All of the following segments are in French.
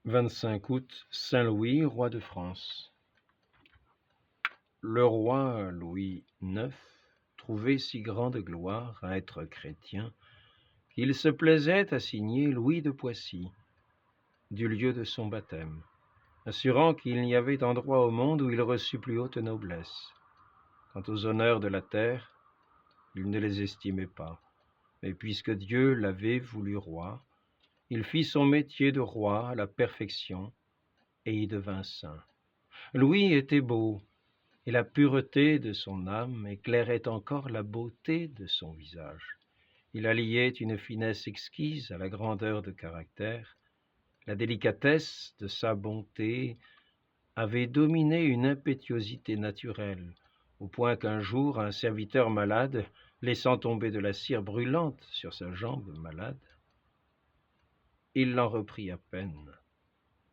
25 août, Saint Louis, roi de France. Le roi Louis IX trouvait si grande gloire à être chrétien qu'il se plaisait à signer Louis de Poissy, du lieu de son baptême, assurant qu'il n'y avait endroit au monde où il reçût plus haute noblesse. Quant aux honneurs de la terre, il ne les estimait pas, mais puisque Dieu l'avait voulu roi, il fit son métier de roi à la perfection et y devint saint. Louis était beau, et la pureté de son âme éclairait encore la beauté de son visage. Il alliait une finesse exquise à la grandeur de caractère. La délicatesse de sa bonté avait dominé une impétuosité naturelle, au point qu'un jour, un serviteur malade, laissant tomber de la cire brûlante sur sa jambe malade, il l'en reprit à peine.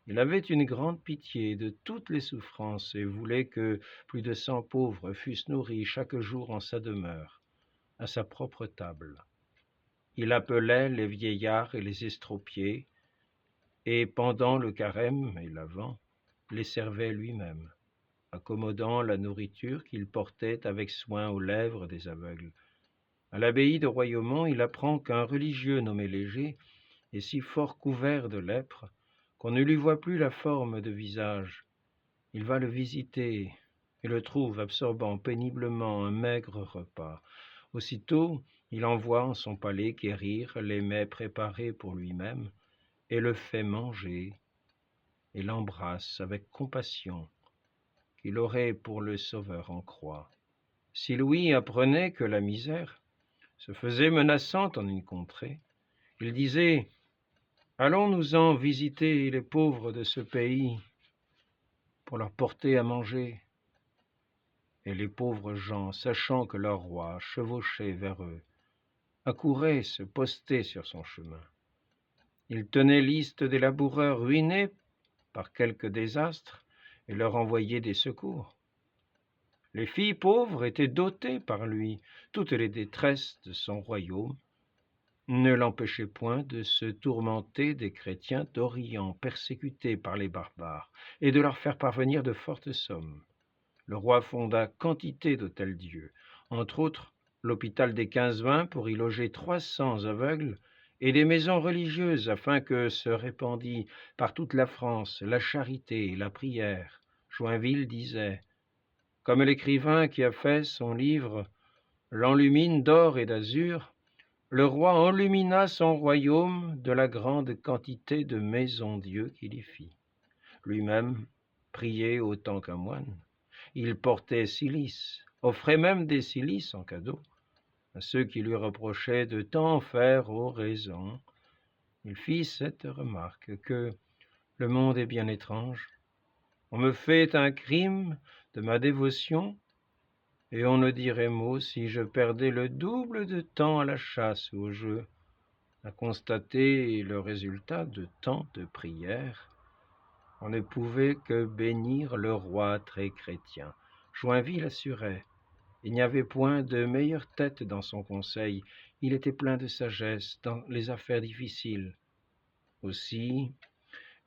Il avait une grande pitié de toutes les souffrances et voulait que plus de 100 pauvres fussent nourris chaque jour en sa demeure, à sa propre table. Il appelait les vieillards et les estropiés, et pendant le carême et l'avent, les servait lui-même, accommodant la nourriture qu'il portait avec soin aux lèvres des aveugles. À l'abbaye de Royaumont, il apprend qu'un religieux nommé Léger est si fort couvert de lèpre qu'on ne lui voit plus la forme de visage. Il va le visiter et le trouve absorbant péniblement un maigre repas. Aussitôt, il envoie en son palais quérir les mets préparés pour lui-même et le fait manger et l'embrasse avec compassion qu'il aurait pour le Sauveur en croix. Si Louis apprenait que la misère se faisait menaçante en une contrée, il disait « Allons-nous-en visiter les pauvres de ce pays pour leur porter à manger ?» Et les pauvres gens, sachant que leur roi chevauchait vers eux, accouraient se poster sur son chemin. Il tenait liste des laboureurs ruinés par quelque désastre et leur envoyait des secours. Les filles pauvres étaient dotées par lui. Toutes les détresses de son royaume ne l'empêchaient point de se tourmenter des chrétiens d'Orient persécutés par les barbares et de leur faire parvenir de fortes sommes. Le roi fonda quantité d'hôtels-dieux, entre autres l'hôpital des 15-20 pour y loger 300 aveugles et des maisons religieuses afin que se répandît par toute la France la charité et la prière. Joinville disait « Comme l'écrivain qui a fait son livre l'enlumine d'or et d'azur, le roi enlumina son royaume de la grande quantité de maisons-dieux qu'il y fit. Lui-même priait autant qu'un moine. Il portait cilices, offrait même des cilices en cadeau à ceux qui lui reprochaient de tant faire oraison. Il fit cette remarque que le monde est bien étrange. On me fait un crime de ma dévotion et on ne dirait mot si je perdais le double de temps à la chasse ou au jeu, à constater le résultat de tant de prières. On ne pouvait que bénir le roi très chrétien. Joinville assurait. Il n'y avait point de meilleure tête dans son conseil. Il était plein de sagesse dans les affaires difficiles. Aussi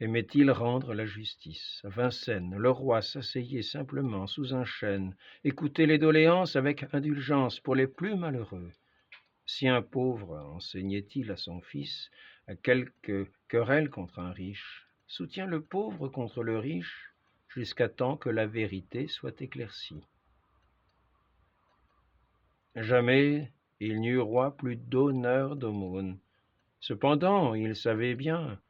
aimait-il rendre la justice. À Vincennes, le roi s'asseyait simplement sous un chêne, écoutait les doléances avec indulgence pour les plus malheureux. Si un pauvre enseignait-il à son fils à quelque querelle contre un riche, soutient le pauvre contre le riche jusqu'à temps que la vérité soit éclaircie. Jamais il n'y eut roi plus d'honneur d'aumône. Cependant, il savait bien,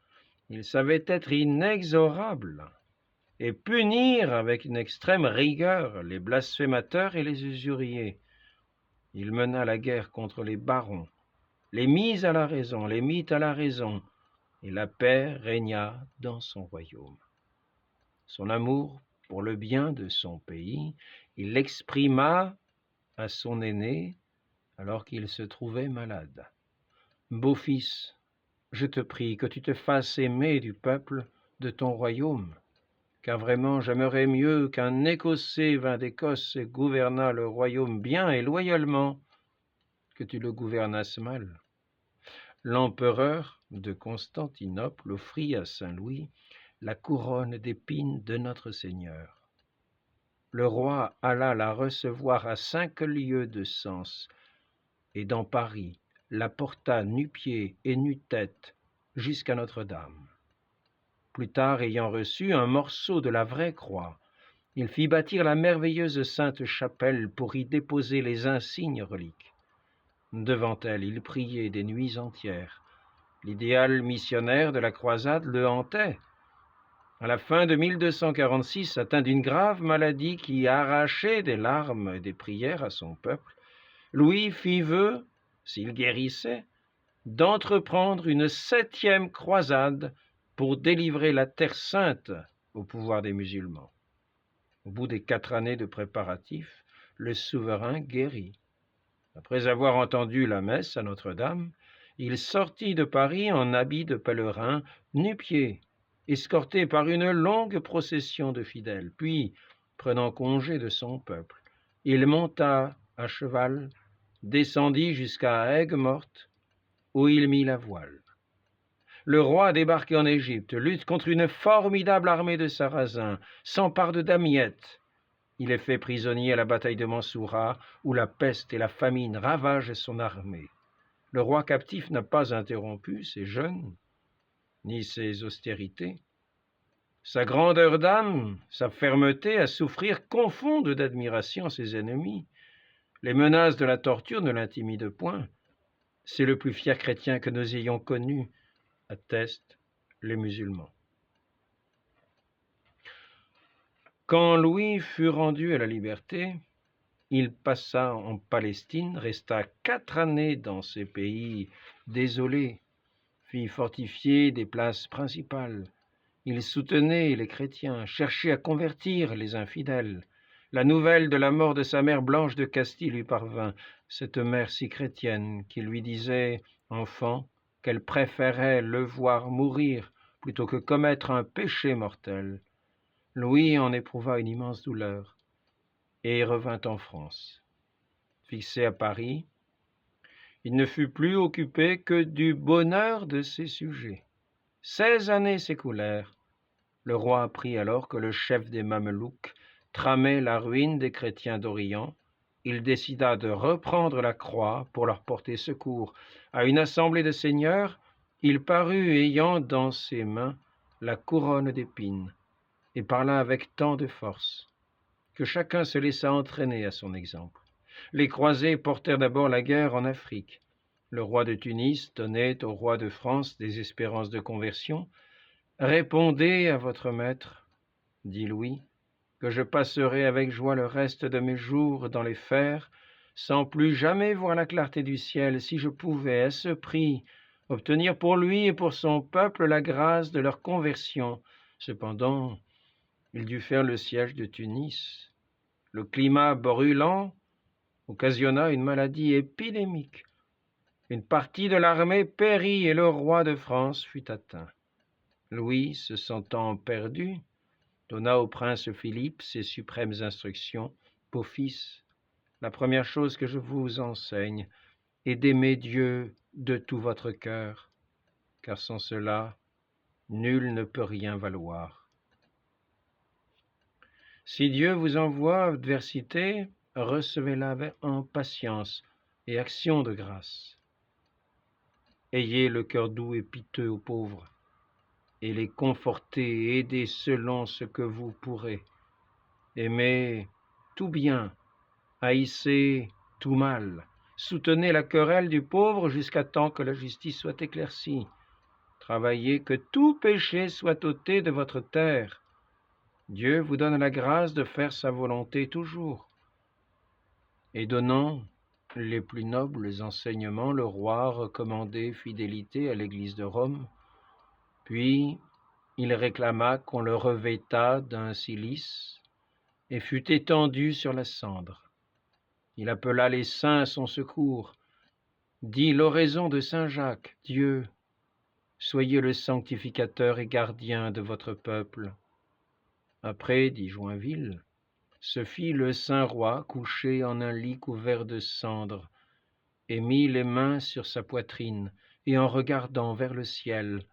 il savait être inexorable et punir avec une extrême rigueur les blasphémateurs et les usuriers. Il mena la guerre contre les barons, les mit à la raison, et la paix régna dans son royaume. Son amour pour le bien de son pays, il l'exprima à son aîné alors qu'il se trouvait malade. « Beau-fils, je te prie que tu te fasses aimer du peuple de ton royaume, car vraiment j'aimerais mieux qu'un Écossais vînt d'Écosse et gouvernât le royaume bien et loyalement, que tu le gouvernasses mal. » L'empereur de Constantinople offrit à Saint Louis la couronne d'épines de notre Seigneur. Le roi alla la recevoir à 5 lieues de Sens, et dans Paris, la porta nu-pieds et nu-tête jusqu'à Notre-Dame. Plus tard, ayant reçu un morceau de la vraie croix, il fit bâtir la merveilleuse Sainte-Chapelle pour y déposer les insignes reliques. Devant elle, il priait des nuits entières. L'idéal missionnaire de la croisade le hantait. À la fin de 1246, atteint d'une grave maladie qui arrachait des larmes et des prières à son peuple, Louis fit vœu, s'il guérissait, d'entreprendre une 7e croisade pour délivrer la Terre sainte au pouvoir des musulmans. Au bout des 4 années de préparatifs, le souverain guérit. Après avoir entendu la messe à Notre-Dame, il sortit de Paris en habit de pèlerin, nu-pieds, escorté par une longue procession de fidèles. Puis, prenant congé de son peuple, il monta à cheval, descendit jusqu'à Aigues-Mortes, où il mit la voile. Le roi débarqué en Égypte, lutte contre une formidable armée de Sarrasins, s'empare de Damiette. Il est fait prisonnier à la bataille de Mansoura, où la peste et la famine ravagent son armée. Le roi captif n'a pas interrompu ses jeûnes, ni ses austérités. Sa grandeur d'âme, sa fermeté à souffrir confondent d'admiration ses ennemis. Les menaces de la torture ne l'intimident point. C'est le plus fier chrétien que nous ayons connu, attestent les musulmans. Quand Louis fut rendu à la liberté, il passa en Palestine, resta 4 années dans ces pays désolés, fit fortifier des places principales. Il soutenait les chrétiens, cherchait à convertir les infidèles. La nouvelle de la mort de sa mère Blanche de Castille lui parvint, cette mère si chrétienne qui lui disait, enfant, qu'elle préférait le voir mourir plutôt que commettre un péché mortel. Louis en éprouva une immense douleur et revint en France. Fixé à Paris, il ne fut plus occupé que du bonheur de ses sujets. 16 années s'écoulèrent. Le roi apprit alors que le chef des Mamelouks tramait la ruine des chrétiens d'Orient. Il décida de reprendre la croix pour leur porter secours. À une assemblée de seigneurs, il parut ayant dans ses mains la couronne d'épines et parla avec tant de force que chacun se laissa entraîner à son exemple. Les croisés portèrent d'abord la guerre en Afrique. Le roi de Tunis donnait au roi de France des espérances de conversion. « Répondez à votre maître, dit Louis, que je passerai avec joie le reste de mes jours dans les fers, sans plus jamais voir la clarté du ciel, si je pouvais, à ce prix, obtenir pour lui et pour son peuple la grâce de leur conversion. Cependant, il dut faire le siège de Tunis. Le climat brûlant occasionna une maladie épidémique. Une partie de l'armée périt et le roi de France fut atteint. Louis, se sentant perdu, donna au prince Philippe ses suprêmes instructions. « Beau fils, la première chose que je vous enseigne est d'aimer Dieu de tout votre cœur, car sans cela, nul ne peut rien valoir. Si Dieu vous envoie adversité, recevez-la en patience et action de grâce. Ayez le cœur doux et piteux aux pauvres, et les conforter et aider selon ce que vous pourrez. Aimez tout bien, haïssez tout mal, soutenez la querelle du pauvre jusqu'à temps que la justice soit éclaircie. Travaillez que tout péché soit ôté de votre terre. Dieu vous donne la grâce de faire sa volonté toujours. » Et donnant les plus nobles enseignements, le roi recommandait fidélité à l'Église de Rome. Puis il réclama qu'on le revêtât d'un cilice et fut étendu sur la cendre. Il appela les saints à son secours, dit l'oraison de saint Jacques, « Dieu, soyez le sanctificateur et gardien de votre peuple. » Après, dit Joinville, se fit le saint roi couché en un lit couvert de cendres, et mit les mains sur sa poitrine, et en regardant vers le ciel,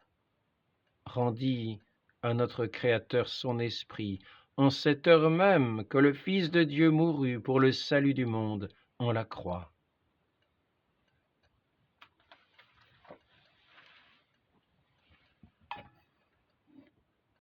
rendit à notre Créateur son esprit, en cette heure même que le Fils de Dieu mourut pour le salut du monde en la croix.